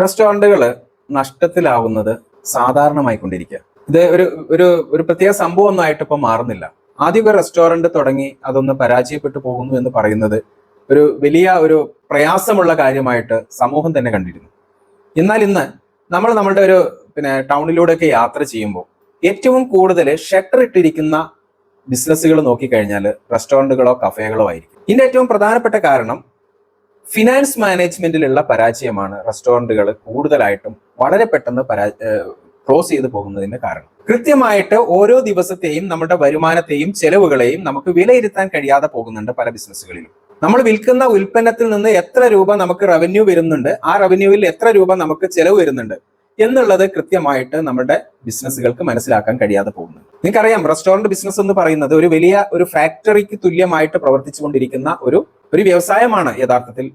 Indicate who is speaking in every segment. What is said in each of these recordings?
Speaker 1: റെസ്റ്റോറൻറ്റുകൾ നഷ്ടത്തിലാവുന്നത് സാധാരണമായിക്കൊണ്ടിരിക്കുക. ഇത് ഒരു ഒരു ഒരു പ്രത്യേക സംഭവമൊന്നായിട്ട് ഇപ്പം മാറുന്നില്ല. ആദ്യമൊക്കെ റെസ്റ്റോറൻറ്റ് തുടങ്ങി അതൊന്ന് പരാജയപ്പെട്ടു പോകുന്നു എന്ന് പറയുന്നത് ഒരു വലിയ ഒരു പ്രയാസമുള്ള കാര്യമായിട്ട് സമൂഹം തന്നെ കണ്ടിരുന്നു. എന്നാൽ ഇന്ന് നമ്മൾ നമ്മളുടെ ഒരു ടൗണിലൂടെയൊക്കെ യാത്ര ചെയ്യുമ്പോൾ ഏറ്റവും കൂടുതൽ ഷട്ടർ ഇട്ടിരിക്കുന്ന ബിസിനസ്സുകൾ നോക്കിക്കഴിഞ്ഞാൽ റെസ്റ്റോറൻറ്റുകളോ കഫേകളോ ആയിരിക്കും. ഇതിന്റെ ഏറ്റവും പ്രധാനപ്പെട്ട കാരണം ഫിനാൻസ് മാനേജ്മെന്റിലുള്ള പരാജയമാണ് റെസ്റ്റോറൻറ്റുകൾ കൂടുതലായിട്ടും വളരെ പെട്ടെന്ന് ക്ലോസ് ചെയ്തു പോകുന്നതിന്റെ കാരണം. കൃത്യമായിട്ട് ഓരോ ദിവസത്തെയും നമ്മുടെ വരുമാനത്തെയും ചെലവുകളെയും നമുക്ക് വിലയിരുത്താൻ കഴിയാതെ പോകുന്നുണ്ട് പല ബിസിനസ്സുകളിലും. നമ്മൾ വിൽക്കുന്ന ഉൽപ്പന്നത്തിൽ നിന്ന് എത്ര രൂപ നമുക്ക് റവന്യൂ വരുന്നുണ്ട്, ആ റവന്യൂവിൽ എത്ര രൂപ നമുക്ക് ചെലവ് വരുന്നുണ്ട് എന്നുള്ളത് കൃത്യമായിട്ട് നമ്മുടെ ബിസിനസ്സുകൾക്ക് മനസ്സിലാക്കാൻ കഴിയാതെ പോകുന്നുണ്ട്. നിങ്ങൾക്കറിയാം, റെസ്റ്റോറന്റ് ബിസിനസ് എന്ന് പറയുന്നത് ഒരു വലിയ ഒരു ഫാക്ടറിക്ക് തുല്യമായിട്ട് പ്രവർത്തിച്ചുകൊണ്ടിരിക്കുന്ന ഒരു വ്യവസായമാണ് യഥാർത്ഥത്തിൽ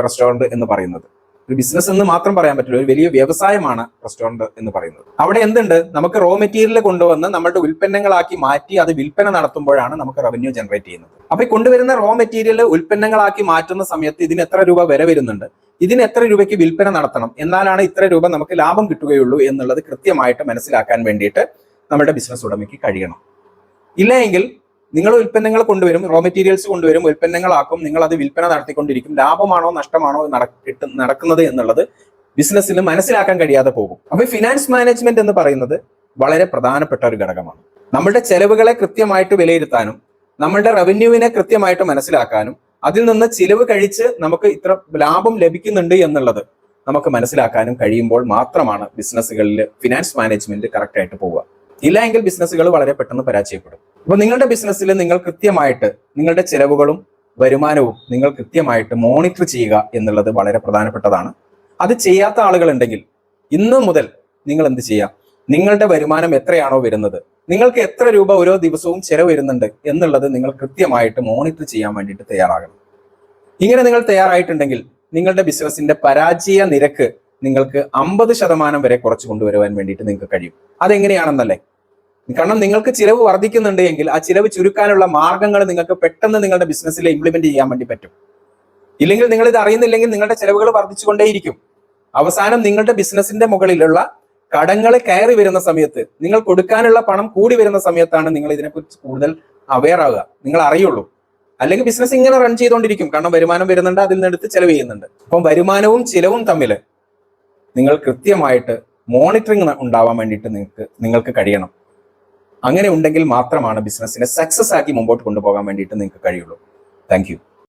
Speaker 1: റെസ്റ്റോറന്റ് എന്ന് പറയുന്നത്. ഒരു ബിസിനസ് എന്ന് മാത്രം പറയാൻ പറ്റില്ല, ഒരു വലിയ വ്യവസായമാണ് റെസ്റ്റോറന്റ് എന്ന് പറയുന്നത്. അവിടെ എന്തുണ്ട്, നമുക്ക് റോ മെറ്റീരിയൽ കൊണ്ടുവന്ന് നമ്മുടെ ഉൽപ്പന്നങ്ങളാക്കി മാറ്റി അത് വിൽപ്പന നടത്തുമ്പോഴാണ് നമുക്ക് റവന്യൂ ജനറേറ്റ് ചെയ്യുന്നത്. അപ്പൊ ഈ കൊണ്ടുവരുന്ന റോ മെറ്റീരിയൽ ഉൽപ്പന്നങ്ങളാക്കി മാറ്റുന്ന സമയത്ത് ഇതിന് എത്ര രൂപ വില വരുന്നുണ്ട്, ഇതിന് എത്ര രൂപയ്ക്ക് വിൽപ്പന നടത്തണം, എന്നാലാണ് ഇത്ര രൂപ നമുക്ക് ലാഭം കിട്ടുകയുള്ളൂ എന്നുള്ളത് കൃത്യമായിട്ട് മനസ്സിലാക്കാൻ വേണ്ടിയിട്ട് നമ്മുടെ ബിസിനസ് ഉടമയ്ക്ക് കഴിയണം. ഇല്ല എങ്കിൽ നിങ്ങൾ ഉൽപ്പന്നങ്ങൾ കൊണ്ടുവരും, റോ മെറ്റീരിയൽസ് കൊണ്ടുവരും, ഉൽപ്പന്നങ്ങളാക്കും, നിങ്ങൾ അത് വിൽപ്പന നടത്തിക്കൊണ്ടിരിക്കും. ലാഭമാണോ നഷ്ടമാണോ നടക്കുന്നത് എന്നുള്ളത് ബിസിനസ്സിൽ മനസ്സിലാക്കാൻ കഴിയാതെ പോകും. അപ്പൊ ഫിനാൻസ് മാനേജ്മെന്റ് എന്ന് പറയുന്നത് വളരെ പ്രധാനപ്പെട്ട ഒരു ഘടകമാണ്. നമ്മുടെ ചെലവുകളെ കൃത്യമായിട്ട് വിലയിരുത്താനും നമ്മളുടെ റവന്യൂവിനെ കൃത്യമായിട്ട് മനസ്സിലാക്കാനും അതിൽ നിന്ന് ചിലവ് കഴിച്ച് നമുക്ക് ഇത്ര ലാഭം ലഭിക്കുന്നുണ്ട് എന്നുള്ളത് നമുക്ക് മനസ്സിലാക്കാനും കഴിയുമ്പോൾ മാത്രമാണ് ബിസിനസ്സുകളിൽ ഫിനാൻസ് മാനേജ്മെന്റ് കറക്റ്റ് ആയിട്ട് പോവുക. ഇല്ല എങ്കിൽ ബിസിനസ്സുകൾ വളരെ പെട്ടെന്ന് പരാജയപ്പെടും. അപ്പൊ നിങ്ങളുടെ ബിസിനസ്സിൽ നിങ്ങൾ കൃത്യമായിട്ട് നിങ്ങളുടെ ചെലവുകളും വരുമാനവും നിങ്ങൾ കൃത്യമായിട്ട് മോണിറ്റർ ചെയ്യുക എന്നുള്ളത് വളരെ പ്രധാനപ്പെട്ടതാണ്. അത് ചെയ്യാത്ത ആളുകൾ ഉണ്ടെങ്കിൽ ഇന്ന് മുതൽ നിങ്ങൾ എന്ത് ചെയ്യാം, നിങ്ങളുടെ വരുമാനം എത്രയാണോ വരുന്നത്, നിങ്ങൾക്ക് എത്ര രൂപ ഓരോ ദിവസവും ചെലവ് വരുന്നുണ്ട് എന്നുള്ളത് നിങ്ങൾ കൃത്യമായിട്ട് മോണിറ്റർ ചെയ്യാൻ വേണ്ടിയിട്ട് തയ്യാറാകണം. ഇങ്ങനെ നിങ്ങൾ തയ്യാറായിട്ടുണ്ടെങ്കിൽ നിങ്ങളുടെ ബിസിനസിന്റെ പരാജയ നിരക്ക് നിങ്ങൾക്ക് 50% വരെ കുറച്ച് കൊണ്ടുവരുവാൻ വേണ്ടിയിട്ട് നിങ്ങൾക്ക് കഴിയും. അതെങ്ങനെയാണെന്നല്ലേ? കാരണം നിങ്ങൾക്ക് ചിലവ് വർദ്ധിക്കുന്നുണ്ട് എങ്കിൽ ആ ചിലവ് ചുരുക്കാനുള്ള മാർഗങ്ങൾ നിങ്ങൾക്ക് പെട്ടെന്ന് നിങ്ങളുടെ ബിസിനസ്സിൽ ഇംപ്ലിമെന്റ് ചെയ്യാൻ വേണ്ടി പറ്റും. ഇല്ലെങ്കിൽ നിങ്ങൾ ഇത് അറിയുന്നില്ലെങ്കിൽ നിങ്ങളുടെ ചിലവുകൾ വർദ്ധിച്ചുകൊണ്ടേയിരിക്കും. അവസാനം നിങ്ങളുടെ ബിസിനസിന്റെ മുകളിലുള്ള കടങ്ങൾ കയറി വരുന്ന സമയത്ത്, നിങ്ങൾ കൊടുക്കാനുള്ള പണം കൂടി വരുന്ന സമയത്താണ് നിങ്ങൾ ഇതിനെക്കുറിച്ച് കൂടുതൽ അവെയർ ആവുക, നിങ്ങൾ അറിയുള്ളൂ. അല്ലെങ്കിൽ ബിസിനസ് ഇങ്ങനെ റൺ ചെയ്തുകൊണ്ടിരിക്കും. കാരണം വരുമാനം വരുന്നുണ്ട്, അതിൽ നിന്നെടുത്ത് ചെലവ് ചെയ്യുന്നുണ്ട്. അപ്പം വരുമാനവും ചിലവും തമ്മിൽ നിങ്ങൾ കൃത്യമായിട്ട് മോണിറ്ററിങ് ഉണ്ടാവാൻ വേണ്ടിയിട്ട് നിങ്ങൾക്ക് കഴിയണം. അങ്ങനെ ഉണ്ടെങ്കിൽ മാത്രമാണ് ബിസിനസ്സിനെ സക്സസ് ആക്കി മുമ്പോട്ട് കൊണ്ടുപോകാൻ വേണ്ടിയിട്ട് നിങ്ങൾക്ക് കഴിയുള്ളൂ. Thank you.